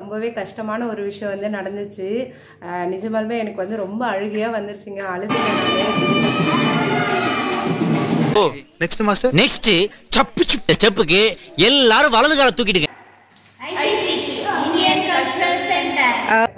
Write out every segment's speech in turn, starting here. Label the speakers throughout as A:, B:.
A: ரொம்பவே கஷ்டமான ஒரு விஷயம் வந்து நடந்துச்சு. நிஜமாலுமே எனக்கு வந்து ரொம்ப அழுகையா வந்துருச்சுங்க. அழுதுட்டேன் நானு.
B: நெக்ஸ்ட் மாஸ்டர்
C: நெக்ஸ்ட் சப்பு சுப்பு ஸ்டெப்புக்கு எல்லாரும் வலது கால தூக்கிடுங்க.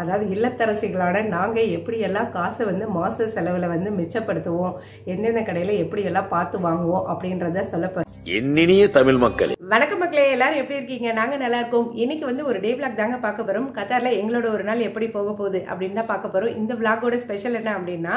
A: அதாவது இல்லத்தரசிகளோட நாங்க எப்படி எல்லாம் காசை வந்து மாச செலவுல வந்து மிச்சப்படுத்துவோம், எந்தெந்த கடையில எப்படி எல்லாம் பார்த்து வாங்குவோம் அப்படின்றத சொல்லப்போம்.
D: என்னினிய தமிழ் மக்களே,
A: வணக்கம் மக்களே, எல்லாரும் எப்படி இருக்கீங்க? நாங்க நல்லா இருக்கோம். இன்னைக்கு வந்து ஒரு டே விளாக் தாங்க பார்க்க போறோம். கத்தார்ல எங்களோட ஒரு நாள் எப்படி போக போகுது அப்படின்னு தான் பார்க்க போறோம். இந்த விளாகோட ஸ்பெஷல் என்ன அப்படின்னா,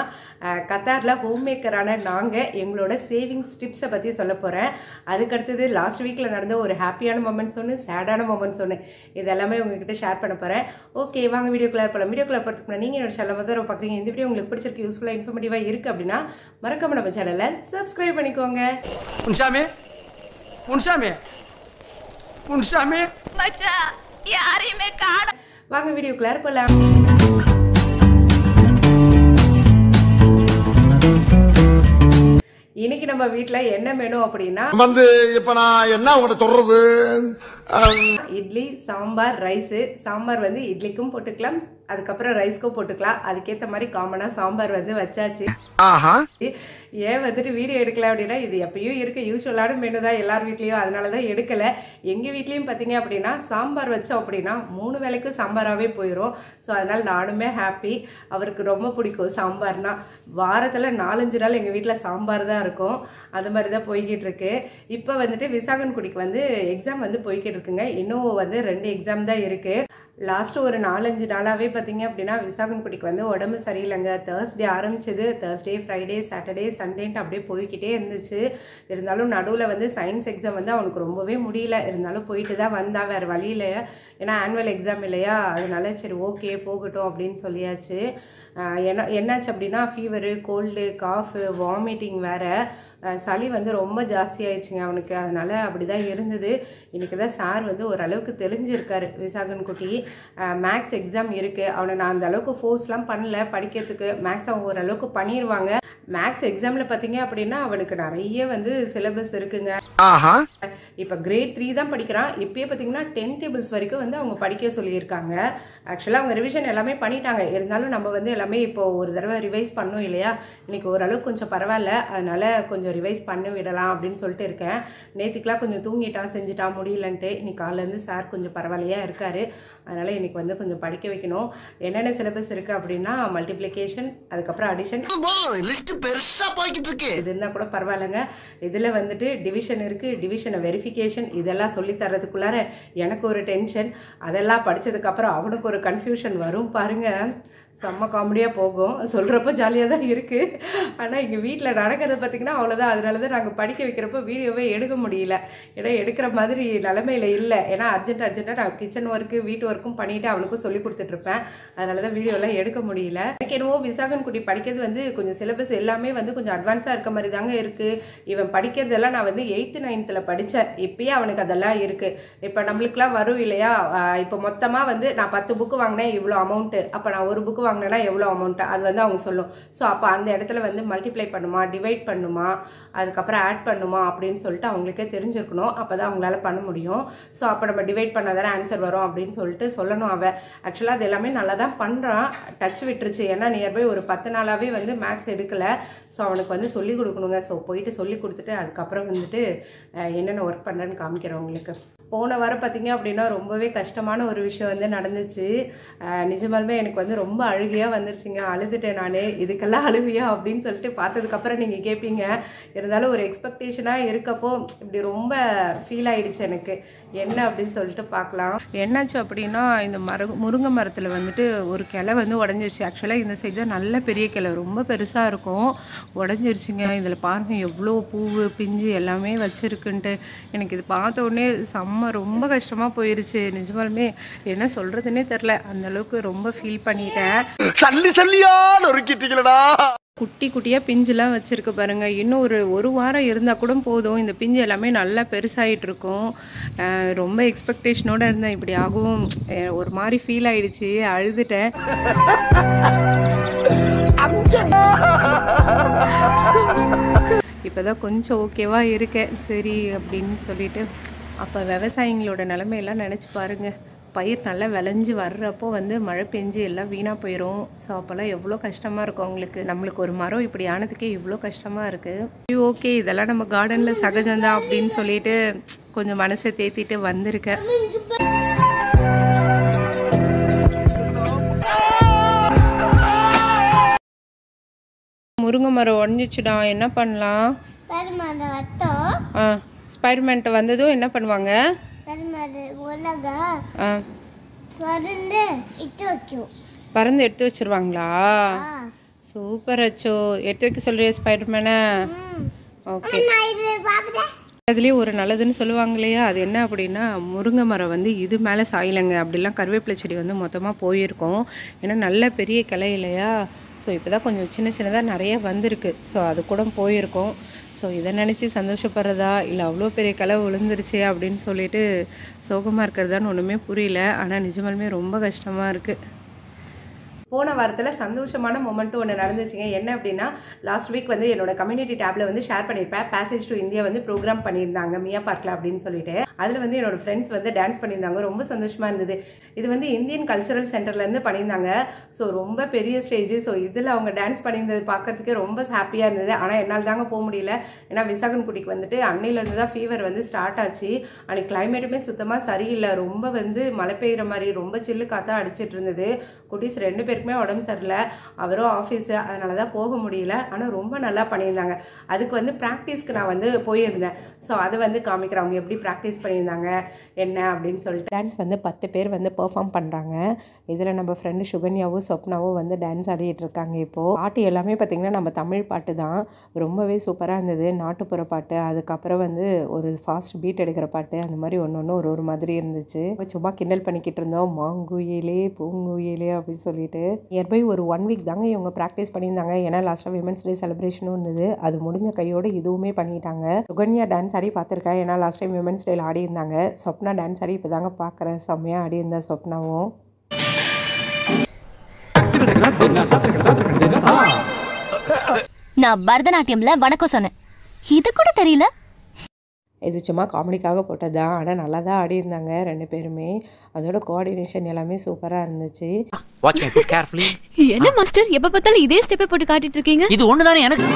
A: கத்தார்ல ஹோம் மேக்கரான நாங்க எங்களோட சேவிங்ஸ் டிப்ஸை பத்தி சொல்ல போறேன். அதுக்கடுத்தது லாஸ்ட் வீக்ல நடந்த ஒரு ஹாப்பியான மொமெண்ட்ஸ் ஒன்று, சேடான மொமெண்ட்ஸ் ஒன்று, இதெல்லாமே உங்ககிட்ட ஷேர் பண்ண போறேன். ஓகே, வாங்க வீடியோக்குள்ள போகலாம். வீடியோக்குள்ள போறதுக்கு முன்னாடி நீங்க என்னோட சேனலை வந்து பார்க்குறீங்க, இந்த வீடியோ உங்களுக்கு பிடிச்சிருக்கு, யூஸ்ஃபுல்லா இன்ஃபர்மேட்டிவா இருக்கு அப்படின்னா மறக்காம நம்ம சேனலை சப்ஸ்கிரைப் பண்ணிக்கோங்க. வாங்க வீடியோக்குள்ள போகலாம். இன்னைக்கு நம்ம வீட்டுல என்ன மெனு அப்படின்னா
B: வந்து இப்ப நான் என்ன உங்கள்கிட்ட சொல்றது,
A: இட்லி, சாம்பார், ரைஸ். சாம்பார் வந்து இட்லிக்கும் போட்டுக்கலாம், அதுக்கப்புறம் ரைஸ்க்கும் போட்டுக்கலாம். அதுக்கேற்ற மாதிரி காமனா சாம்பார் வந்து வச்சாச்சு. ஏன் வந்துட்டு வீடியோ எடுக்கல அப்படின்னா, இது எப்பயும் இருக்க யூஸ்வலான மெனு தான் எல்லார் வீட்லயும், அதனாலதான் எடுக்கல. எங்க வீட்லயும் பாத்தீங்க அப்படின்னா சாம்பார் வச்சோம் அப்படின்னா 3 வேளைக்கும் சாம்பாராவே போயிடும். ஸோ அதனால நானுமே ஹாப்பி. அவருக்கு ரொம்ப பிடிக்கும் சாம்பார்னா. வாரத்துல 4-5 நாள் எங்க வீட்டுல சாம்பார் தான் இருக்கும். அது மாதிரிதான் போய்கிட்டு இருக்கு. இப்ப வந்துட்டு விசாகன்குடிக்கு வந்து எக்ஸாம் வந்து போய்கிட்டு இருக்குங்க. இன்னும் வந்து 2 எக்ஸாம் தான் இருக்கு. லாஸ்ட் ஒரு 4-5 நாளாவே பார்த்தீங்க அப்படின்னா விசாகன்குடிக்கு வந்து உடம்பு சரியில்லைங்க. தேர்ஸ்டே ஆரம்பிச்சது, தேர்ஸ்டே, ஃப்ரைடே, சாட்டர்டே, சண்டேன்ட்டு அப்படியே போய்கிட்டே இருந்துச்சு. இருந்தாலும் நடுவில் வந்து சயின்ஸ் எக்ஸாம் வந்து அவனுக்கு ரொம்பவே முடியல. இருந்தாலும் போயிட்டு தான் வந்தா, வேறு வழியில். ஏன்னா ஆனுவல் எக்ஸாம் இல்லையா, அதனால சரி ஓகே போகட்டும் அப்படின்னு சொல்லியாச்சு. என்னாச்சு அப்படின்னா ஃபீவரு, கோல்டு, காஃபு, வாமிட்டிங் வேறு. சளி வந்து ரொம்ப ஜாஸ்தி ஆயிடுச்சுங்க அவனுக்கு. அதனால அப்படிதான் இருந்தது. இன்னைக்கு தான் சார் வந்து ஓரளவுக்கு தெரிஞ்சிருக்காரு. விசாகன்குட்டி மேக்ஸ் எக்ஸாம் இருக்கு. அவனை நான் அந்த அளவுக்கு ஃபோர்ஸ்லாம் பண்ணல படிக்கிறதுக்கு. மேக்ஸ் அவங்க ஓரளவுக்கு பண்ணிடுவாங்க. மேக்ஸ் எக்ஸாம்ல பார்த்தீங்க அப்படின்னா அவனுக்கு நிறைய வந்து சிலபஸ் இருக்குங்க. இப்போ கிரேட் 3 தான் படிக்கிறான். இப்பயே பார்த்தீங்கன்னா 10 டேபிள்ஸ் வரைக்கும் வந்து அவங்க படிக்க சொல்லியிருக்காங்க. ஆக்சுவலாக அவங்க ரிவிஷன் எல்லாமே பண்ணிட்டாங்க. இருந்தாலும் நம்ம வந்து எல்லாமே இப்போ ஒரு தடவை ரிவைஸ் பண்ணோம் இல்லையா. இன்னைக்கு ஓரளவுக்கு கொஞ்சம் பரவாயில்ல, அதனால கொஞ்சம் ரிவைஸ் பண்ணி விடலாம் அப்படின்னு சொல்லிட்டு இருக்கேன். நேற்றுக்கெலாம் கொஞ்சம் தூங்கிட்டான், செஞ்சுட்டான், முடியலன்ட்டு. இன்னைக்கு காலையிலேருந்து சார் கொஞ்சம் பரவாயில்லையா இருக்காரு. அதனால இன்னைக்கு வந்து கொஞ்சம் படிக்க வைக்கணும். என்னென்ன சிலபஸ் இருக்கு அப்படின்னா மல்டிப்ளிகேஷன், அதுக்கப்புறம் அடிஷன்,
B: பெருசா போய்கிட்டு இருக்கு.
A: இது இருந்தா கூட பரவாயில்லைங்க. இதுல வந்துட்டு டிவிஷன் இருக்கு, டிவிஷனை வெரிஃபிகேஷன், இதெல்லாம் சொல்லி தரதுக்குள்ளார எனக்கு ஒரு டென்ஷன். அதெல்லாம் படிச்சதுக்கு அப்புறம் அவனுக்கு ஒரு கன்ஃபியூஷன் வரும் பாருங்க. செம்ம காமெடியாக போகும். சொல்கிறப்போ ஜாலியாக தான் இருக்குது. ஆனால் எங்கள் வீட்டில் நடக்கிறது பார்த்திங்கன்னா அவ்வளோதான். அதனால தான் நாங்கள் படிக்க வைக்கிறப்போ வீடியோவே எடுக்க முடியல. ஏன்னா எடுக்கிற மாதிரி நிலமையில் இல்லை. ஏன்னா அர்ஜென்ட்டாக நான் கிச்சன் ஒர்க்கு, வீட்டு ஒர்க்கும் பண்ணிவிட்டு அவனுக்கும் சொல்லி கொடுத்துட்ருப்பேன். அதனால தான் வீடியோலாம் எடுக்க முடியல. எனக்கு என்னவோ விசாகன்குட்டி படிக்கிறது வந்து கொஞ்சம் சிலபஸ் எல்லாமே வந்து கொஞ்சம் அட்வான்ஸாக இருக்க மாதிரி தாங்க இருக்குது. இவன் படிக்கிறதெல்லாம் நான் வந்து 8th 9th படித்தேன். இப்போயே அவனுக்கு அதெல்லாம் இருக்குது. இப்போ நம்மளுக்குலாம் வரும் இல்லையா. இப்போ மொத்தமாக வந்து நான் 10 புக்கு வாங்கினேன், இவ்வளோ அமௌண்ட்டு. அப்போ நான் ஒரு புக்கு வாங்கினா எவ்வளோ அமௌண்ட் அது வந்து அவங்க சொல்லும். ஸோ அப்போ அந்த இடத்துல வந்து மல்டிப்ளை பண்ணுமா, டிவைட் பண்ணுமா, அதுக்கப்புறம் ஆட் பண்ணுமா அப்படின்னு சொல்லிட்டு அவங்களுக்கே தெரிஞ்சிருக்கணும். அப்போ தான் அவங்களால பண்ண முடியும். ஸோ அப்போ நம்ம டிவைட் பண்ணாதானே ஆன்சர் வரும் அப்படின்னு சொல்லிட்டு சொல்லணும் அவன். ஆக்சுவலாக அது எல்லாமே நல்லா தான் பண்ணுறான். டச் விட்டுருச்சு. ஏன்னா நியர்பை ஒரு 10 நாளாகவே வந்து மேக்ஸ் எடுக்கலை. ஸோ அவனுக்கு வந்து சொல்லிக் கொடுக்கணுங்க. ஸோ போயிட்டு சொல்லி கொடுத்துட்டு அதுக்கப்புறம் வந்துட்டு என்னென்ன ஒர்க் பண்ணுறேன்னு காமிக்கிறேன் உங்களுக்கு. போன வாரம் பார்த்தீங்க அப்படின்னா ரொம்பவே கஷ்டமான ஒரு விஷயம் வந்து நடந்துச்சு. நிஜமாலுமே எனக்கு வந்து ரொம்ப அழுகையாக வந்துருச்சுங்க. அழுதுட்டேன் நான். இதுக்கெல்லாம் அழுவியா அப்படின்னு சொல்லிட்டு பார்த்ததுக்கப்புறம் நீங்கள் கேட்பீங்க. இருந்தாலும் ஒரு எக்ஸ்பெக்டேஷனாக இருக்கப்போ இப்படி ரொம்ப ஃபீல் ஆகிடுச்சு எனக்கு. என்ன அப்படின்னு சொல்லிட்டு பார்க்கலாம். என்னாச்சு அப்படின்னா இந்த முருங்கை மரத்தில் வந்துட்டு ஒரு கிளை வந்து உடஞ்சிருச்சு. ஆக்சுவலாக இந்த சைடு தான் நல்ல பெரிய கிளை, ரொம்ப பெருசாக இருக்கும். உடஞ்சிருச்சுங்க. இதில் பாருங்கள் எவ்வளோ பூவு பிஞ்சு எல்லாமே வச்சுருக்குன்ட்டு. எனக்கு இது பார்த்த உடனே ரொம்ப கஷ்டமாக போயிருச்சு. நிஜமாலுமே என்ன சொல்கிறதுன்னே தெரில. அந்தளவுக்கு ரொம்ப ஃபீல் பண்ணிட்டேன். குட்டி குட்டியாக பிஞ்சுலாம் வச்சுருக்கு பாருங்கள். இன்னும் ஒரு வாரம் இருந்தால் கூட போதும். இந்த பிஞ்சு எல்லாமே நல்லா பெருசாகிட்டு இருக்கும். ரொம்ப எக்ஸ்பெக்டேஷனோடு இருந்தேன். இப்படி ஆகும் ஒரு மாதிரி ஃபீல் ஆகிடுச்சு. அழுதுட்டேன். இப்போ தான் கொஞ்சம் ஓகேவா இருக்கேன். சரி அப்படின்னு சொல்லிட்டு. அப்போ விவசாயிங்களோட நிலைமையெல்லாம் நினச்சி பாருங்கள். பயிர் நல்லா விளைஞ்சி வர்றப்போ வந்து மழை பெஞ்சு எல்லாம் வீணாக போயிடும். ஸோ அப்போல்லாம் எவ்வளோ கஷ்டமாக இருக்கும் அவங்களுக்கு. நம்மளுக்கு ஒரு மரம் இப்படி ஆனதுக்கே இவ்வளோ கஷ்டமாக இருக்குது. ஓகே, இதெல்லாம் நம்ம கார்டனில் சகஜம்தான் அப்படின்னு சொல்லிட்டு கொஞ்சம் மனசை தேத்திட்டு வந்திருக்கேன். முருங்கை மரம் உடஞ்சிச்சுடா, என்ன பண்ணலாம்? ஸ்பைடர்மேன் வந்ததும் என்ன பண்ணுவாங்க? பறந்து எடுத்து வச்சிருவாங்களா? சூப்பர் அச்சோ, எடுத்து வைக்க சொல்றியா ஸ்பைடர்மேனை? ஓகே, அதுலேயே ஒரு நல்லதுன்னு சொல்லுவாங்க இல்லையா, அது என்ன அப்படின்னா முருங்கை மரம் வந்து இது மேலே சாயலைங்க. அப்படிலாம் கருவேப்பிலை செடி வந்து மொத்தமாக போயிருக்கோம். ஏன்னா நல்ல பெரிய கிளை இல்லையா. ஸோ இப்போ தான் கொஞ்சம் சின்ன சின்னதாக நிறைய வந்திருக்கு. ஸோ அது கூட போயிருக்கோம். ஸோ இதை நினச்சி சந்தோஷப்படுறதா இல்லை அவ்வளோ பெரிய கிளை விழுந்துருச்சு அப்படின்னு சொல்லிட்டு சோகமாக இருக்கிறதான்னு ஒன்றுமே புரியல. ஆனால் நிஜமாலுமே ரொம்ப கஷ்டமாக இருக்குது. போன வாரத்தில் சந்தோஷமான மொமெண்ட்டு ஒன்று நடந்துச்சுங்க. என்ன அப்படின்னா லாஸ்ட் வீக் வந்து என்னோட கம்யூனிட்டி டேப்ல வந்து ஷேர் பண்ணியிருப்பேன். பேசேஜ் டு இந்தியா வந்து ப்ரோக்ராம் பண்ணியிருந்தாங்க மியா பார்க்கில் அப்படின்னு சொல்லிட்டு. அதில் வந்து என்னோட ஃப்ரெண்ட்ஸ் வந்து டான்ஸ் பண்ணியிருந்தாங்க. ரொம்ப சந்தோஷமாக இருந்தது. இது வந்து இந்தியன் கல்ச்சுரல் சென்டர்லேருந்து பண்ணியிருந்தாங்க. ஸோ ரொம்ப பெரிய ஸ்டேஜ். ஸோ இதில் அவங்க டான்ஸ் பண்ணியிருந்தது பார்க்கறதுக்கே ரொம்ப ஹாப்பியாக இருந்தது. ஆனால் என்னால் தாங்க போக முடியல. ஏன்னா விசாகன் குட்டிக்கு வந்துட்டு அன்னையிலேருந்து தான் ஃபீவர் வந்து ஸ்டார்ட் ஆச்சு. அன்னைக்கு கிளைமேட்டுமே சுத்தமாக சரியில்லை. ரொம்ப வந்து மழை பெய்கிற மாதிரி ரொம்ப சில்லு காற்றா அடிச்சிட்டு இருந்தது. குட்டீஸ் 2 பேருக்குமே உடம்பு சரியில்லை. அவரும் ஆஃபீஸு, அதனால தான் போக முடியல. ஆனால் ரொம்ப நல்லா பண்ணியிருந்தாங்க. அதுக்கு வந்து ப்ராக்டிஸ்க்கு நான் வந்து போயிருந்தேன். ஸோ அதை வந்து காமிக்கிறவங்க எப்படி ப்ராக்டிஸ் பண்ணியிருந்தாங்க என்ன அப்படின்னு சொல்லிட்டு. டான்ஸ் வந்து 10 பேர் வந்து பெர்ஃபார்ம் பண்ணுறாங்க. இதில் நம்ம ஃப்ரெண்டு சுகன்யாவும் சொப்னாவும் வந்து டான்ஸ் ஆடிட்டு இருக்காங்க. இப்போது பாட்டு எல்லாமே பார்த்திங்கன்னா நம்ம தமிழ் பாட்டு தான். ரொம்பவே சூப்பராக இருந்தது. நாட்டுப்புற பாட்டு, அதுக்கப்புறம் வந்து ஒரு ஃபாஸ்ட் பீட் எடுக்கிற பாட்டு, அந்த மாதிரி ஒன்று ஒரு மாதிரி இருந்துச்சு. சும்மா கிண்டல் பண்ணிக்கிட்டு இருந்தோம், மாங்குயிலே பூங்குயிலே அப்படின்னு சொல்லிட்டு. நியர்பை ஒரு 1 வீக் தாங்க இவங்க ப்ராக்டிஸ் பண்ணியிருந்தாங்க. ஏன்னா லாஸ்ட்டாக விமன்ஸ் டே செலிப்ரேஷனும் இருந்தது. அது முடிஞ்ச கையோடு இதுவுமே பண்ணிட்டாங்க. சுகன்யா டான்ஸ் ஆடி பார்த்துருக்கேன். ஏன்னா லாஸ்ட் டைம் விமன்ஸ் டேல ஆடி இருந்தாங்க. சொப்னா டான்ஸ் ஆடி இப்போ தாங்க பார்க்குறேன். செம்மையாக ஆடி இருந்தேன் சொப்னாவும்.
E: நான் பரதநாட்டியம்ல வணக்கம் சொன்னேன், இது கூட தெரியல.
A: இது சும்மா காமெடிக்காக போட்டது தான். ஆனால் நல்லா தான் ஆடி இருந்தாங்க 2 பேருமே. அதோட கோஆர்டினேஷன் எல்லாமே சூப்பராக இருந்துச்சு.
E: என்ன மாஸ்டர் எப்ப பார்த்தாலும் இதே ஸ்டெப்பை போட்டு காட்டிட்டு இருக்கீங்க?
C: இது ஒண்ணுதானே எனக்கு.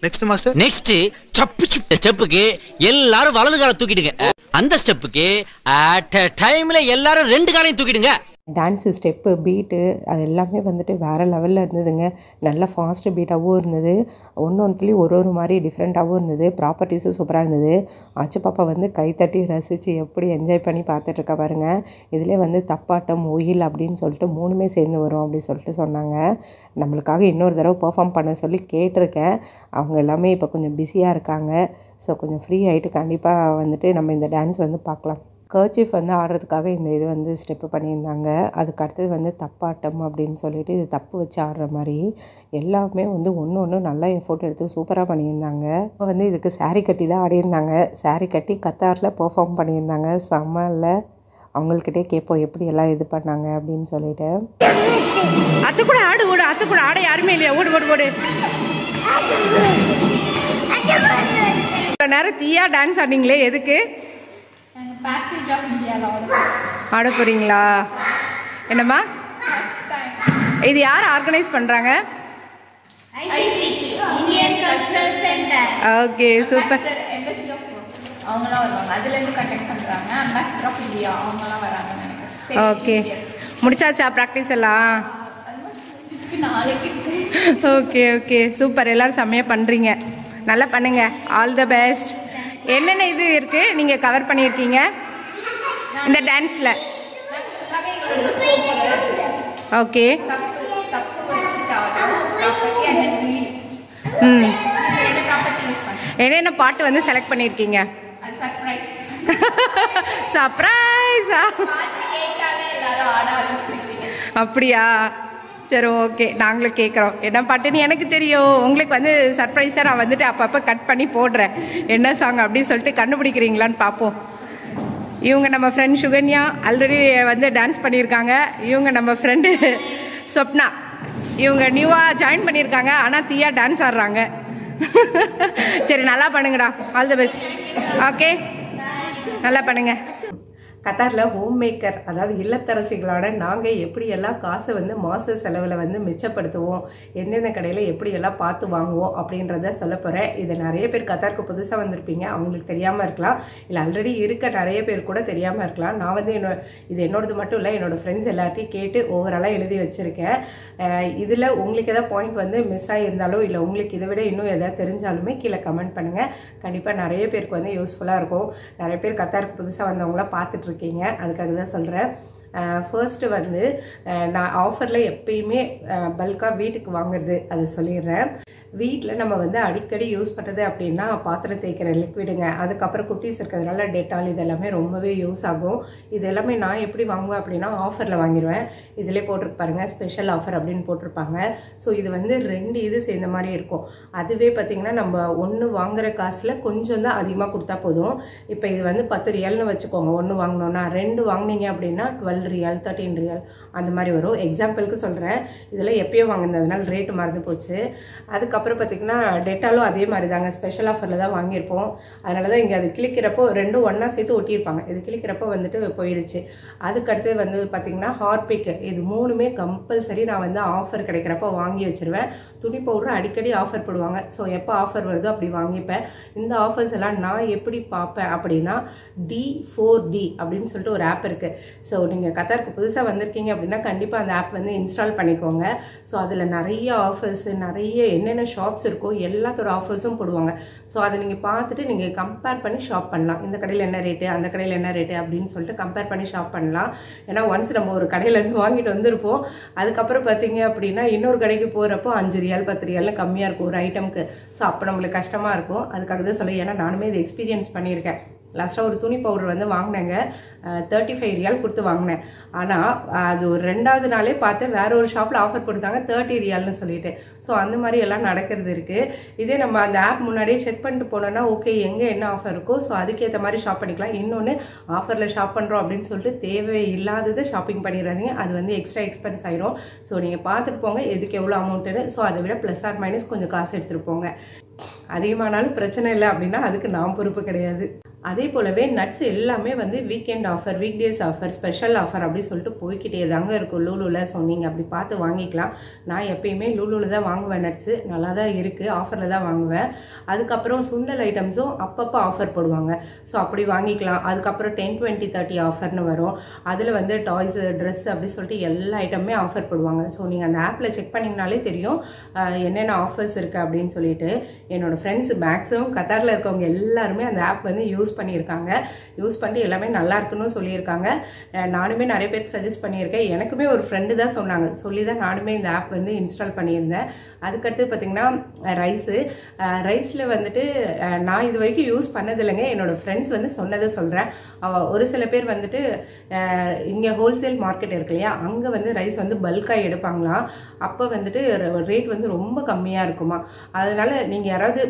B: Next master.
C: நெக்ஸ்ட் சப்பு சுட்ட ஸ்டெப்புக்கு எல்லாரும் வலது காலை தூக்கிடுங்க. அந்த ஸ்டெப்புக்கு அட் a டைம்ல எல்லாரும் 2 காலையும் தூக்கிடுங்க.
A: டான்ஸு ஸ்டெப்பு பீட்டு அது எல்லாமே வந்துட்டு வேறு லெவலில் இருந்ததுங்க. நல்ல ஃபாஸ்ட்டு பீட்டாகவும் இருந்தது. ஒன்றுத்துலேயும் ஒரு மாதிரி டிஃப்ரெண்ட்டாகவும் இருந்தது. ப்ராப்பர்ட்டிஸும் சூப்பராக இருந்தது. ஆச்சு பாப்பா வந்து கைத்தட்டி ரசித்து எப்படி என்ஜாய் பண்ணி பார்த்துட்ருக்கா பாருங்கள். இதிலே வந்து தப்பாட்டம் ஒயில் அப்படின்னு சொல்லிட்டு 3மே சேர்ந்து வரும் அப்படின்னு சொல்லிட்டு சொன்னாங்க. நம்மளுக்காக இன்னொரு தடவை பெர்ஃபார்ம் பண்ண சொல்லி கேட்டிருக்கேன். அவங்க எல்லாமே இப்போ கொஞ்சம் பிஸியாக இருக்காங்க. ஸோ கொஞ்சம் ஃப்ரீ ஆகிட்டு கண்டிப்பாக வந்துட்டு நம்ம இந்த டான்ஸ் வந்து பார்க்கலாம். கர்ச்சீஃப் வந்து ஆடுறதுக்காக இந்த இது வந்து ஸ்டெப்பு பண்ணியிருந்தாங்க. அதுக்கு அடுத்தது வந்து தப்பாட்டம் அப்படின்னு சொல்லிட்டு இது தப்பு வச்சு ஆடுற மாதிரி எல்லாமே வந்து ஒன்று நல்லா எஃபோர்ட் எடுத்து சூப்பராக பண்ணியிருந்தாங்க. இப்போ வந்து இதுக்கு சாரீ கட்டி தான் ஆடியிருந்தாங்க. சாரீ கட்டி கத்தாரில் பெர்ஃபார்ம் பண்ணியிருந்தாங்க. செம்மல்ல. அவங்கக்கிட்டே கேட்போம் எப்படி எல்லாம் இது பண்ணாங்க அப்படின்னு சொல்லிட்டு. அத்து கூட ஆடு ஓடு, அத்து கூட ஆட யாருமே இல்லையா? ஓடு ஓடு ஓடு. நேரம் தீயா டான்ஸ் ஆடிங்களே, எதுக்கு ஆட போறீங்களா? என்னம்மா இது யார் ஆர்கனைஸ் பண்றாங்க?
F: Indian cultural centre.
A: Okay super.
F: அவங்கலாம் வருவாங்க. அதுல இருந்து கண்டக்ட் பண்றாங்க. அம்பாசிடர் ஆஃப் இந்தியா அவங்கலாம் வராங்க.
A: ஓகே முடிச்சாச்சா ப்ராக்டிஸ் எல்லாம்? Okay okay super. எல்லாரும் செம்மையாக பண்ணுறீங்க. நல்லா பண்ணுங்க. All the best. என்னென்ன இது இருக்கு நீங்க கவர் பண்ணியிருக்கீங்க இந்த டான்ஸ்ல? ஓகே என்னென்ன பாட்டு வந்து செலக்ட் பண்ணியிருக்கீங்க? சர்ப்ரைஸா? அப்படியா? சரி ஓகே, நாங்களும் கேட்குறோம். என்ன பாட்டுன்னு எனக்கு தெரியும். உங்களுக்கு வந்து சர்ப்ரைஸாக நான் வந்துட்டு அப்பப்போ கட் பண்ணி போடுறேன் என்ன சாங் அப்படின்னு சொல்லிட்டு கண்டுபிடிக்கிறீங்களான்னு பார்ப்போம். இவங்க நம்ம ஃப்ரெண்ட் சுகன்யா ஆல்ரெடி வந்து டான்ஸ் பண்ணியிருக்காங்க. இவங்க நம்ம ஃப்ரெண்டு சொப்னா, இவங்க நியூவாக ஜாயின் பண்ணியிருக்காங்க. ஆனால் தீயா டான்ஸ் ஆடுறாங்க. சரி நல்லா பண்ணுங்கடா. All the best. ஓகே நல்லா பண்ணுங்க. கத்தாரில் ஹோம் மேக்கர், அதாவது இல்லத்தரசிகளோட நாங்கள் எப்படியெல்லாம் காசை வந்து மாத செலவில் வந்து மிச்சப்படுத்துவோம், எந்தெந்த கடையில் எப்படியெல்லாம் பார்த்து வாங்குவோம் அப்படின்றத சொல்ல போகிறேன். இது நிறைய பேர் கத்தாருக்கு புதுசாக வந்திருப்பீங்க, அவங்களுக்கு தெரியாமல் இருக்கலாம், இல்லை ஆல்ரெடி இருக்க நிறைய பேர் கூட தெரியாமல் இருக்கலாம். நான் வந்து இது என்னோடது மட்டும் இல்லை, என்னோடய ஃப்ரெண்ட்ஸ் எல்லாத்தையும் கேட்டு ஓவராலாக எழுதி வச்சுருக்கேன். இதில் உங்களுக்கு எதாவது பாயிண்ட் வந்து மிஸ் ஆகியிருந்தாலோ இல்லை உங்களுக்கு இதை விட இன்னும் எதாவது தெரிஞ்சாலுமே கீழே கமெண்ட் பண்ணுங்கள். கண்டிப்பாக நிறைய பேருக்கு வந்து யூஸ்ஃபுல்லாக இருக்கும். நிறைய பேர் கத்தாருக்கு புதுசாக வந்தவங்களாம் பார்த்துட்டு இருக்கீங்க, அதுக்காக தான் சொல்கிறேன். ஃபர்ஸ்ட்டு வந்து நான் ஆஃபரில் எப்பயுமே பல்காக வீட்டுக்கு வாங்குறது அதை சொல்லிடுறேன். வீட்டில் நம்ம வந்து அடிக்கடி யூஸ் பண்ணுறது அப்படின்னா பாத்திரம் தேய்க்கிற லிக்விடுங்க, அதுக்கப்புறம் குட்டீஸ் இருக்கிறதுனால டெட்டால், இதெல்லாமே ரொம்பவே யூஸ் ஆகும். இது எல்லாமே நான் எப்படி வாங்குவேன் அப்படின்னா ஆஃபரில் வாங்கிடுவேன். இதிலே போட்டிருப்பாருங்க ஸ்பெஷல் ஆஃபர் அப்படின்னு போட்டிருப்பாங்க. ஸோ இது வந்து 2 இது சேர்ந்த மாதிரி இருக்கும். அதுவே பார்த்திங்கன்னா நம்ம ஒன்று வாங்குகிற காசில் கொஞ்சம் தான் அதிகமாக கொடுத்தா போதும். இப்போ இது வந்து 10 ரியால்னு வச்சுக்கோங்க, ஒன்று வாங்கினோன்னா 2 வாங்கினீங்க அப்படின்னா 12 ரியால் 13 ரியால் அந்த மாதிரி வரும். எக்ஸாம்பிளுக்கு சொல்கிறேன், இதெல்லாம் எப்பயோ வாங்கினதுனால ரேட்டு மறந்து போச்சு. அதுக்கப்புறம் பார்த்திங்கன்னா டெட்டாலும் அதே மாதிரி தாங்க, ஸ்பெஷல் ஆஃபரில் தான் வாங்கியிருப்போம். அதனால தான் இங்கே அது கிளிக்கிறப்போ 2 ஒன்றா சேர்த்து ஒட்டியிருப்பாங்க, இது கிளிக்கிறப்போ வந்துட்டு போயிடுச்சு. அதுக்கடுத்து வந்து பார்த்திங்கன்னா ஹார்பிக், இது 3மே கம்பல்சரி நான் வந்து ஆஃபர் கிடைக்கிறப்போ வாங்கி வச்சுருவேன். துணி பவுடர் அடிக்கடி ஆஃபர் போடுவாங்க, ஸோ எப்போ ஆஃபர் வருதோ அப்படி வாங்கிப்பேன். இந்த ஆஃபர்ஸ் எல்லாம் நான் எப்படி பார்ப்பேன் அப்படின்னா D4D அப்படின்னு சொல்லிட்டு ஒரு ஆப் இருக்குது. ஸோ நீங்கள் கத்தாருக்கு புதுசாக வந்திருக்கீங்க அப்படின்னா கண்டிப்பாக அந்த ஆப் வந்து இன்ஸ்டால் பண்ணிக்கோங்க. ஸோ அதில் நிறைய ஆஃபர்ஸ், நிறைய என்னென்ன ஷாப்ஸ் இருக்கோ எல்லாத்தோட ஆஃபர்ஸும் போடுவாங்க. ஸோ அதை நீங்கள் பார்த்துட்டு நீங்கள் கம்பேர் பண்ணி ஷாப் பண்ணலாம். இந்த கடையில் என்ன ரேட்டு, அந்த கடையில் என்ன ரேட்டு அப்படின்னு சொல்லிட்டு கம்பேர் பண்ணி ஷாப் பண்ணலாம். ஏன்னா ஒன்ஸ் நம்ம ஒரு கடையிலேருந்து வாங்கிட்டு வந்திருப்போம், அதுக்கப்புறம் பார்த்தீங்க அப்படின்னா இன்னொரு கடைக்கு போகிறப்போ 5 ரியால் 10 ரியால் கம்மியாக இருக்கும் ஒரு ஐட்டமுக்கு. ஸோ அப்போ நம்மளுக்கு கஷ்டமாக இருக்கும். அதுக்காக தான் சொல்ல, ஏன்னா நானுமே இது எக்ஸ்பீரியன்ஸ் பண்ணியிருக்கேன். லாஸ்ட்டாக ஒரு துணி பவுடர் வந்து வாங்கினேங்க, 35 ரியால் கொடுத்து வாங்கினேன். ஆனால் அது ஒரு 2வது நாளே பார்த்தேன் வேற ஒரு ஷாப்பில் ஆஃபர் கொடுத்தாங்க 30 ரியால்னு சொல்லிட்டு. ஸோ அந்த மாதிரி எல்லாம் நடக்கிறது இருக்குது. இதே நம்ம அந்த ஆப் முன்னாடியே செக் பண்ணிட்டு போனோன்னா ஓகே எங்கே என்ன ஆஃபர் இருக்கோ ஸோ அதுக்கேற்ற மாதிரி ஷாப் பண்ணிக்கலாம். இன்னொன்று ஆஃபரில் ஷாப் பண்ணுறோம் அப்படின்னு சொல்லிட்டு தேவையில்லாதது ஷாப்பிங் பண்ணிடுறாதீங்க, அது வந்து எக்ஸ்ட்ரா எக்ஸ்பென்ஸ் ஆயிரும். ஸோ நீங்கள் பார்த்துட்டு போங்க எதுக்கு எவ்வளோ அமௌண்ட்டுன்னு. ஸோ அதை விட ப்ளஸ் ஆர் மைனஸ் கொஞ்சம் காசு எடுத்துகிட்டு போங்க. அதிகமானாலும் பிரச்சனை இல்லை அப்படின்னா அதுக்கு நான் பொறுப்பு கிடையாது. அதே போலவே நட்ஸ் எல்லாமே வந்து weekend offer, week days offer, special offer அப்படி சொல்லிட்டு போய்கிட்டே தாங்க இருக்கும் லூலூவில். ஸோ நீங்கள் அப்படி பார்த்து வாங்கிக்கலாம். நான் எப்பயுமே லூலூவில் தான் வாங்குவேன், நட்ஸு நல்லா தான் இருக்குது, ஆஃபரில் தான் வாங்குவேன். அதுக்கப்புறம் சுண்டல் ஐட்டம்ஸும் அப்பப்போ ஆஃபர் போடுவாங்க, ஸோ அப்படி வாங்கிக்கலாம். அதுக்கப்புறம் 10, 20, 30 ஆஃபர்னு வரும். அதில் வந்து டாய்ஸு, ட்ரெஸ் அப்படி சொல்லிட்டு எல்லா ஐட்டமே ஆஃபர் போடுவாங்க. ஸோ நீங்கள் அந்த ஆப்பில் செக் பண்ணிங்கனாலே தெரியும் என்னென்ன ஆஃபர்ஸ் இருக்குது அப்படின்னு சொல்லிட்டு. என்னோடய ஃப்ரெண்ட்ஸ் மேக்ஸிமம் கத்தாரில் இருக்கவங்க எல்லாருமே அந்த ஆப் வந்து யூஸ் பண்ணியிருக்காங்க. யூஸ் பண்ணி எல்லாமே நல்லா இருக்குன்னு சொல்லியிருக்காங்க. நானுமே நிறைய பேருக்கு சஜஸ்ட் பண்ணியிருக்கேன். எனக்குமே ஒரு ஃப்ரெண்டு தான் சொன்னாங்க, சொல்லி தான் நானுமே இந்த ஆப் வந்து இன்ஸ்டால் பண்ணியிருந்தேன். அதுக்கடுத்து பார்த்திங்கன்னா ரைஸில் வந்துட்டு நான் இது வரைக்கும் யூஸ் பண்ணதில்லைங்க, என்னோடய ஃப்ரெண்ட்ஸ் வந்து சொன்னதை சொல்கிறேன். ஒரு சில பேர் வந்துட்டு இங்கே ஹோல்சேல் மார்க்கெட் இருக்கு இல்லையா, அங்கே வந்து ரைஸ் வந்து பல்காக எடுப்பாங்களாம். அப்போ வந்துட்டு ரேட் வந்து ரொம்ப கம்மியாக இருக்குமா. அதனால் நீங்கள் யாராவது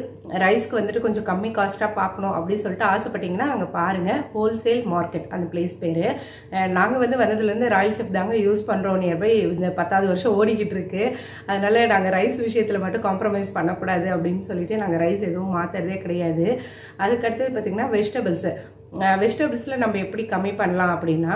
A: ரைஸ்க்கு வந்துட்டு கொஞ்சம் கம்மி காஸ்ட்டாக பார்க்கணும் அப்படின்னு சொல்லிட்டு ஆசைப்பட்டீங்கன்னா அங்கே பாருங்கள், ஹோல்சேல் மார்க்கெட் அந்த பிளேஸ் பேர். நாங்கள் வந்து வந்ததுலேருந்து ராயல் செஃப் தாங்க யூஸ் பண்ணுறோம். நியர்பை இந்த 10வது வருஷம் ஓடிக்கிட்டு இருக்கு. அதனால் நாங்கள் ரைஸ் விஷயத்தில் மட்டும் காம்ப்ரமைஸ் பண்ணக்கூடாது அப்படின்னு சொல்லிட்டு நாங்கள் ரைஸ் எதுவும் மாற்றுறதே கிடையாது. அதுக்கடுத்தது பார்த்திங்கன்னா வெஜிடபிள்ஸில் நம்ம எப்படி கம்மி பண்ணலாம் அப்படின்னா,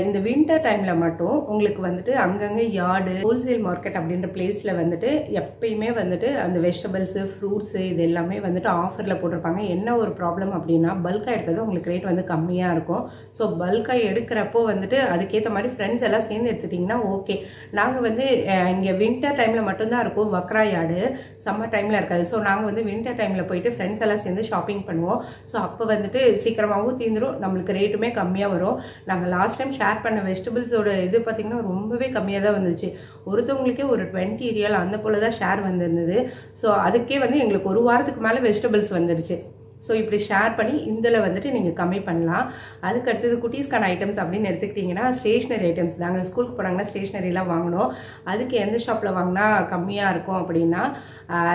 A: இந்த வின்டர் டைமில் மட்டும் உங்களுக்கு வந்துட்டு அங்கங்கே யார்டு, ஹோல்சேல் மார்க்கெட் அப்படின்ற பிளேஸில் வந்துட்டு எப்பயுமே வந்துட்டு அந்த வெஜிடபிள்ஸு, ஃப்ரூட்ஸு இது எல்லாமே வந்துட்டு ஆஃபரில் போட்டிருப்பாங்க. என்ன ஒரு ப்ராப்ளம் அப்படின்னா பல்காக எடுத்தது உங்களுக்கு ரேட் வந்து கம்மியாக இருக்கும். ஸோ பல்காக எடுக்கிறப்போ வந்துட்டு அதுக்கேற்ற மாதிரி ஃப்ரெண்ட்ஸ் எல்லாம் சேர்ந்து எடுத்துட்டிங்கன்னா ஓகே. நாங்கள் வந்து இங்கே வின்டர் டைமில் மட்டும்தான் இருக்கும் வக்ரா யார்டு, சம்மர் டைமில் இருக்காது. ஸோ நாங்கள் வந்து வின்டர் டைமில் போயிட்டு ஃப்ரெண்ட்ஸ் எல்லாம் சேர்ந்து ஷாப்பிங் பண்ணுவோம். ஸோ அப்போ வந்துட்டு சீக்கிரமாக தீந்துரும், நம்மளுக்கு ரேட்டுமே கம்மியாக வரும். நாங்கள் லாஸ்ட் டைம் ஷேர் பண்ண வெஜிடபிள்ஸோட இது பார்த்திங்கன்னா ரொம்பவே கம்மியாக தான் வந்துச்சு. ஒருத்தவங்களுக்கே ஒரு 20 ரியால் அந்த போல் தான் ஷேர் வந்திருந்தது. ஸோ அதுக்கே வந்து எங்களுக்கு ஒரு வாரத்துக்கு மேலே வெஜிடபிள்ஸ் வந்துருச்சு. ஸோ இப்படி ஷேர் பண்ணி இதில் வந்துட்டு நீங்கள் கம்மி பண்ணலாம். அதுக்கு அடுத்தது குட்டீஸ்க்கான ஐட்டம்ஸ் அப்படின்னு எடுத்துக்கிட்டிங்கன்னா ஸ்டேஷ்னரி ஐட்டம்ஸ் தாங்க. ஸ்கூலுக்கு போனாங்கன்னா ஸ்டேஷ்னரிலாம் வாங்கணும். அதுக்கு எந்த ஷாப்பில் வாங்கினா கம்மியாக இருக்கும் அப்படின்னா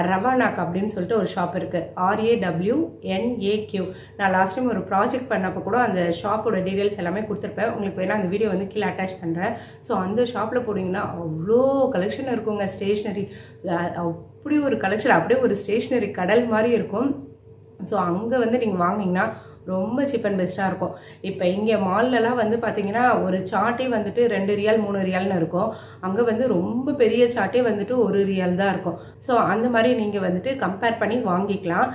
A: ரவானாக் அப்படின்னு சொல்லிட்டு ஒரு ஷாப் இருக்குது, RAWNAQ. நான் லாஸ்ட் டைம் ஒரு ப்ராஜெக்ட் பண்ணப்போ கூட அந்த ஷாப்போட டீட்டெயில்ஸ் எல்லாமே கொடுத்துருப்பேன். உங்களுக்கு வேணால் அந்த வீடியோ வந்து கீழே அட்டாச் பண்ணுறேன். ஸோ அந்த ஷாப்பில் போனீங்கன்னா அவ்வளோ கலெக்ஷன் இருக்குங்க ஸ்டேஷ்னரி. அப்படி ஒரு கலெக்ஷன், அப்படியே ஒரு ஸ்டேஷ்னரி கடல் மாதிரி இருக்கும். ஸோ அங்கே வந்து நீங்கள் வாங்கினீங்கன்னா ரொம்ப சீப் அண்ட் பெஸ்ட்டாக இருக்கும். இப்போ இங்கே மால்லலாம் வந்து பார்த்தீங்கன்னா ஒரு சார்ட்டே வந்துட்டு 2 ரியால் 3 ரியால்னு இருக்கும். அங்கே வந்து ரொம்ப பெரிய சார்ட்டே வந்துட்டு 1 ரியால் தான் இருக்கும். ஸோ அந்த மாதிரி நீங்கள் வந்துட்டு கம்பேர் பண்ணி வாங்கிக்கலாம்.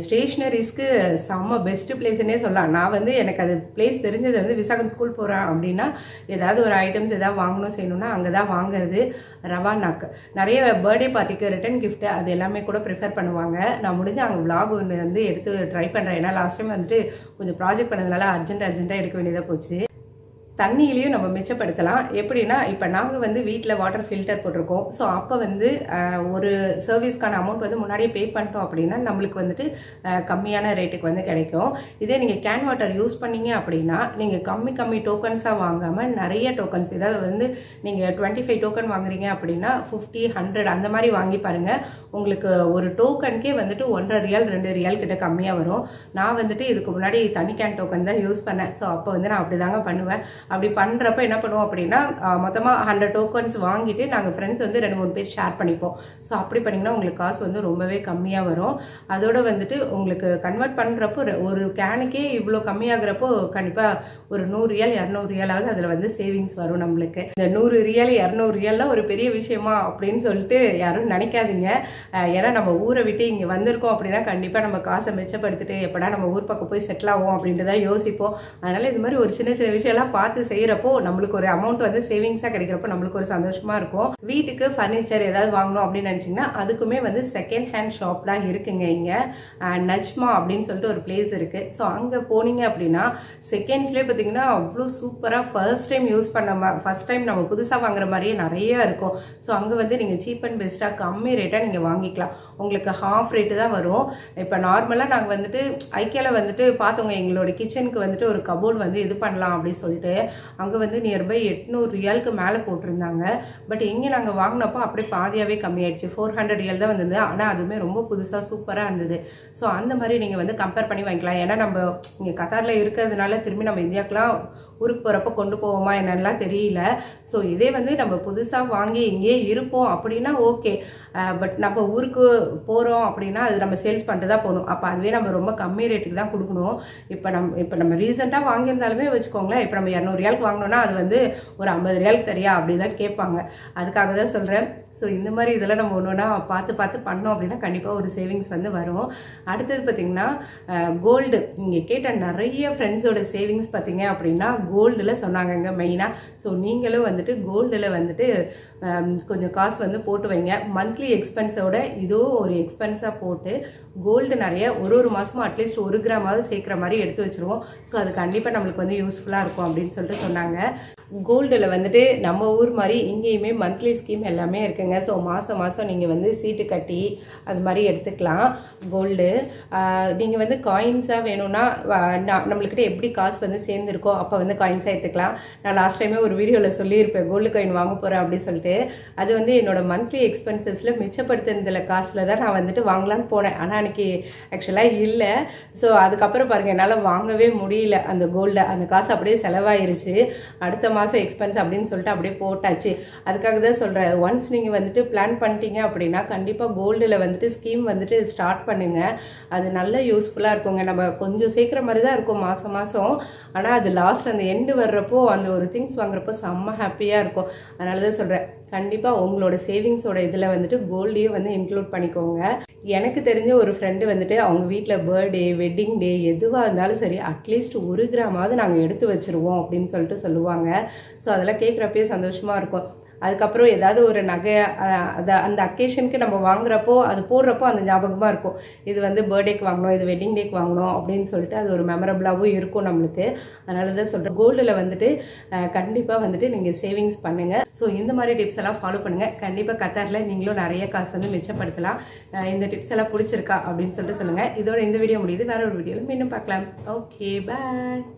A: ஸ்டேஷ்னரிஸ்க்கு செம்ம பெஸ்ட் பிளேஸ்ன்னே சொல்லலாம். நான் வந்து எனக்கு அது பிளேஸ் தெரிஞ்சது வந்து விசாகன் ஸ்கூல் போகிறேன் அப்படின்னா ஏதாவது ஒரு ஐட்டம்ஸ் ஏதாவது வாங்கணும் செய்யணும்னா அங்கே தான் வாங்குறது. ரவானாக்கு நிறைய பர்த்டே பார்ட்டிக்கு ரிட்டன் கிஃப்ட் அது எல்லாமே கூட ப்ரிஃபர் பண்ணுவாங்க. நான் முடிஞ்ச அங்கே விலாக் ஒன்று வந்து எடுத்து ட்ரை பண்ணுறேன். ஏன்னா லாஸ்ட் டைம் வந்துட்டு கொஞ்சம் ப்ராஜெக்ட் பண்ணதுனால அர்ஜென்ட்டாக எடுக்க வேண்டியதாக போச்சு. தண்ணியிலையும் நம்ம மிச்சப்படுத்தலாம். எப்படின்னா இப்போ நாங்கள் வந்து வீட்டில் வாட்டர் ஃபில்டர் போட்டிருக்கோம். ஸோ அப்போ வந்து ஒரு சர்வீஸ்க்கான அமௌண்ட் வந்து முன்னாடியே பே பண்ணிட்டோம் அப்படின்னா நம்மளுக்கு வந்துட்டு கம்மியான ரேட்டுக்கு வந்து கிடைக்கும். இதே நீங்கள் கேன் வாட்டர் யூஸ் பண்ணீங்க அப்படின்னா நீங்கள் கம்மி டோக்கன்ஸாக வாங்காமல் நிறைய டோக்கன்ஸ், இதாவது வந்து நீங்கள் 25 டோக்கன் வாங்குறீங்க அப்படின்னா 50, 100 அந்த மாதிரி வாங்கி பாருங்கள். உங்களுக்கு ஒரு டோக்கனுக்கே வந்துட்டு 1.5 ரியால் 2 ரியால் கிட்ட கம்மியாக வரும். நான் வந்துட்டு இதுக்கு முன்னாடி தனி கேன் டோக்கன் தான் யூஸ் பண்ணேன். ஸோ அப்போ வந்து நான் அப்படி தாங்க பண்ணுவேன். அப்படி பண்ணுறப்ப என்ன பண்ணுவோம் அப்படின்னா மொத்தமாக 100 டோக்கன்ஸ் வாங்கிட்டு நாங்கள் ஃப்ரெண்ட்ஸ் வந்து 2-3 பேர் ஷேர் பண்ணிப்போம். ஸோ அப்படி பண்ணிங்கன்னா உங்களுக்கு காசு வந்து ரொம்பவே கம்மியாக வரும். அதோட வந்துட்டு உங்களுக்கு கன்வெர்ட் பண்ணுறப்போ ஒரு கேனுக்கே இவ்வளோ கம்மியாகிறப்போ கண்டிப்பாக ஒரு 100 ரியால் 200 ரியாலாவது அதில் வந்து சேவிங்ஸ் வரும் நம்மளுக்கு. இந்த 100 ரியால் 200 ரியால்லாம் ஒரு பெரிய விஷயமா அப்படின்னு சொல்லிட்டு யாரும் நினைக்காதீங்க. ஏன்னா நம்ம ஊரை விட்டு இங்கே வந்திருக்கோம் அப்படின்னா கண்டிப்பாக நம்ம காசை மிச்சப்படுத்திட்டு எப்படா நம்ம ஊர் பக்கம் போய் செட்டில் ஆகும் அப்படின்ட்டு தான் யோசிப்போம். அதனால் இது மாதிரி ஒரு சின்ன விஷயம்லாம் பார்த்து செய்யறப்போ நம்மளுக்கு ஒரு அமௌண்ட் வந்து சேவிங்ஸா கிடைக்கிறப்போ நம்மளுக்கு ஒரு சந்தோஷமா இருக்கும். வீட்டுக்கு ஃபர்னிச்சர் ஏதாவது வாங்கணும் அப்படின்னு நினைச்சீங்கன்னா அதுக்குமே வந்து செகண்ட் ஹேண்ட் ஷாப்லாம் இருக்குங்க. இங்க நஜ்மா அப்படின்னு சொல்லிட்டு ஒரு பிளேஸ் இருக்கு. ஸோ அங்க போனீங்க அப்படின்னா செகண்ட்ஸ்லேயே பார்த்தீங்கன்னா அவ்வளோ சூப்பரா ஃபர்ஸ்ட் டைம் நம்ம புதுசாக வாங்குற மாதிரியே நிறைய இருக்கும். ஸோ அங்கே வந்து நீங்கள் சீப் அண்ட் பெஸ்ட்டாக கம்மி ரேட்டாக நீங்கள் வாங்கிக்கலாம். உங்களுக்கு ஹாஃப் ரேட்டு தான் வரும். இப்போ நார்மலாக நாங்கள் வந்துட்டு ஐக்கியால வந்துட்டு பார்த்தோங்க, எங்களோட கிச்சனுக்கு வந்துட்டு ஒரு கபோர்டு வந்து இது பண்ணலாம் அப்படின்னு சொல்லிட்டு அங்கே வந்து நியர்பை 800 ரியாலுக்கு மேலே போட்டிருந்தாங்க. பட் இங்கே நாங்கள் வாங்கினப்போ அப்படியே பாதியாகவே கம்மியாயிடுச்சு. 400 ரியால் தான் வந்தது. ஆனால் அதுவுமே ரொம்ப புதுசாக சூப்பராக இருந்தது. ஸோ அந்த மாதிரி நீங்கள் வந்து கம்பேர் பண்ணி வாங்கிக்கலாம். ஏன்னா நம்ம இங்கே கத்தாரில் இருக்கிறதுனால திரும்பி நம்ம இந்தியாவுக்குலாம் ஊருக்கு போகிறப்ப கொண்டு போவோமா என்னென்னலாம் தெரியல. ஸோ இதே வந்து நம்ம புதுசாக வாங்கி இங்கே இருப்போம் அப்படின்னா ஓகே. பட் நம்ம ஊருக்கு போகிறோம் அப்படின்னா அது நம்ம சேல்ஸ் பண்ணிட்டு தான் போகணும். அப்போ அதுவே நம்ம ரொம்ப கம்மி ரேட்டுக்கு தான் கொடுக்கணும். இப்போ நம்ம ரீசெண்டாக வாங்கியிருந்தாலுமே வச்சுக்கோங்களேன், இப்போ நம்ம 200 ரியாலுக்கு வாங்கினோன்னா அது வந்து ஒரு 50 ரியாலுக்கு தெரியா அப்படி தான் கேட்பாங்க. அதுக்காக தான் சொல்கிறேன். ஸோ இந்த மாதிரி இதெல்லாம் நம்ம ஒன்று ஒன்றா பார்த்து பண்ணோம் அப்படின்னா கண்டிப்பாக ஒரு சேவிங்ஸ் வந்து வரும். அடுத்தது பார்த்திங்கன்னா கோல்டு. நீங்கள் கேட்ட நிறைய ஃப்ரெண்ட்ஸோட சேவிங்ஸ் பார்த்தீங்க அப்படின்னா கோல்டில் சொன்னாங்கங்க மெயினாக. ஸோ நீங்களும் வந்துட்டு கோல்டில் வந்துட்டு கொஞ்சம் காசு வந்து போட்டு வைங்க. மந்த்லி எக்ஸ்பென்ஸோட இதோ ஒரு எக்ஸ்பென்ஸாக போட்டு கோல்டு நிறைய ஒரு மாதமும் அட்லீஸ்ட் 1 கிராமாவது சேர்க்குற மாதிரி எடுத்து வச்சுருவோம். ஸோ அது கண்டிப்பாக நம்மளுக்கு வந்து யூஸ்ஃபுல்லாக இருக்கும் அப்படின்னு சொல்லிட்டு சொன்னாங்க. கோல்டில் வந்துட்டு நம்ம ஊர் மாதிரி இங்கேயுமே மந்த்லி ஸ்கீம் எல்லாமே இருக்குங்க. ஸோ மாதம் நீங்கள் வந்து சீட்டு கட்டி அது மாதிரி எடுத்துக்கலாம். கோல்டு நீங்கள் வந்து காயின்ஸாக வேணும்னா நம்மளுக்கிட்ட எப்படி காசு வந்து சேர்ந்துருக்கோ அப்போ வந்து காயின்ஸாக எடுத்துக்கலாம். நான் லாஸ்ட் டைமே ஒரு வீடியோவில் சொல்லியிருப்பேன் கோல்டு காயின் வாங்க போகிறேன் அப்படின்னு சொல்லிட்டு. அது வந்து என்னோட மந்த்லி எக்ஸ்பென்சஸில் மிச்சப்படுத்துறதுல காசில் தான் நான் வந்துட்டு வாங்கலான்னு போனேன். ஆனால் அன்றைக்கி ஆக்சுவலாக இல்லை. ஸோ அதுக்கப்புறம் பாருங்கள் என்னால் வாங்கவே முடியல அந்த கோல்டை. அந்த காசு அப்படியே செலவாயிருச்சு. அடுத்த மாதம் எக்ஸ்பென்ஸ் அப்படின்னு சொல்லிட்டு அப்படியே போட்டாச்சு. அதுக்காக தான் சொல்கிறேன், ஒன்ஸ் நீங்கள் வந்துட்டு பிளான் பண்ணிட்டீங்க அப்படின்னா கண்டிப்பாக கோல்டில் வந்துட்டு ஸ்கீம் வந்துட்டு ஸ்டார்ட் பண்ணுங்கள். அது நல்ல யூஸ்ஃபுல்லாக இருக்குங்க. நம்ம கொஞ்சம் சேர்க்குற மாதிரி தான் இருக்கும் மாதம். ஆனால் அது லாஸ்ட் அந்த எண்டு வர்றப்போ அந்த ஒரு திங்ஸ் வாங்குறப்போ செம்ம ஹாப்பியாக இருக்கும். அதனால தான் சொல்கிறேன், கண்டிப்பாக உங்களோட சேவிங்ஸோட இதில் வந்துட்டு கோல்டையும் வந்து இன்க்ளூட் பண்ணிக்கோங்க. எனக்கு தெரிஞ்ச ஒரு ஃப்ரெண்டு வந்துட்டு அவங்க வீட்டில் பர்த்டே வெட்டிங் டே எதுவாக இருந்தாலும் சரி அட்லீஸ்ட் 1 கிராமாவது நாங்கள் எடுத்து வச்சுருவோம் அப்படின்னு சொல்லிட்டு சொல்லுவாங்க. ஸோ அதெல்லாம் கேட்குறப்பே சந்தோஷமாக இருக்கும். அதுக்கப்புறம் ஏதாவது ஒரு நகை அந்த அக்கேஷனுக்கு நம்ம வாங்குறப்போ அது போடுறப்போ அந்த ஞாபகமாக இருக்கும். இது வந்து பர்த்டேக்கு வாங்கணும், இது வெட்டிங் டேக்கு வாங்கணும் அப்படின்னு சொல்லிட்டு அது ஒரு மெமரபிளாகவும் இருக்கும் நம்மளுக்கு. அதனால தான் சொல்கிறேன், கோல்டில் வந்துட்டு கண்டிப்பாக வந்துட்டு நீங்கள் சேவிங்ஸ் பண்ணுங்கள். ஸோ இந்த மாதிரி டிப்ஸ் எல்லாம் ஃபாலோ பண்ணுங்கள். கண்டிப்பாக கத்தாரில் நீங்களும் நிறைய காசு வந்து மிச்சப்படுத்தலாம். இந்த டிப்ஸ் எல்லாம் பிடிச்சிருக்கா அப்படின்னு சொல்லிட்டு சொல்லுங்கள். இதோட இந்த வீடியோ முடியுது. வேற ஒரு வீடியோவில் மீண்டும் பார்க்கலாம். ஓகே, பாய்.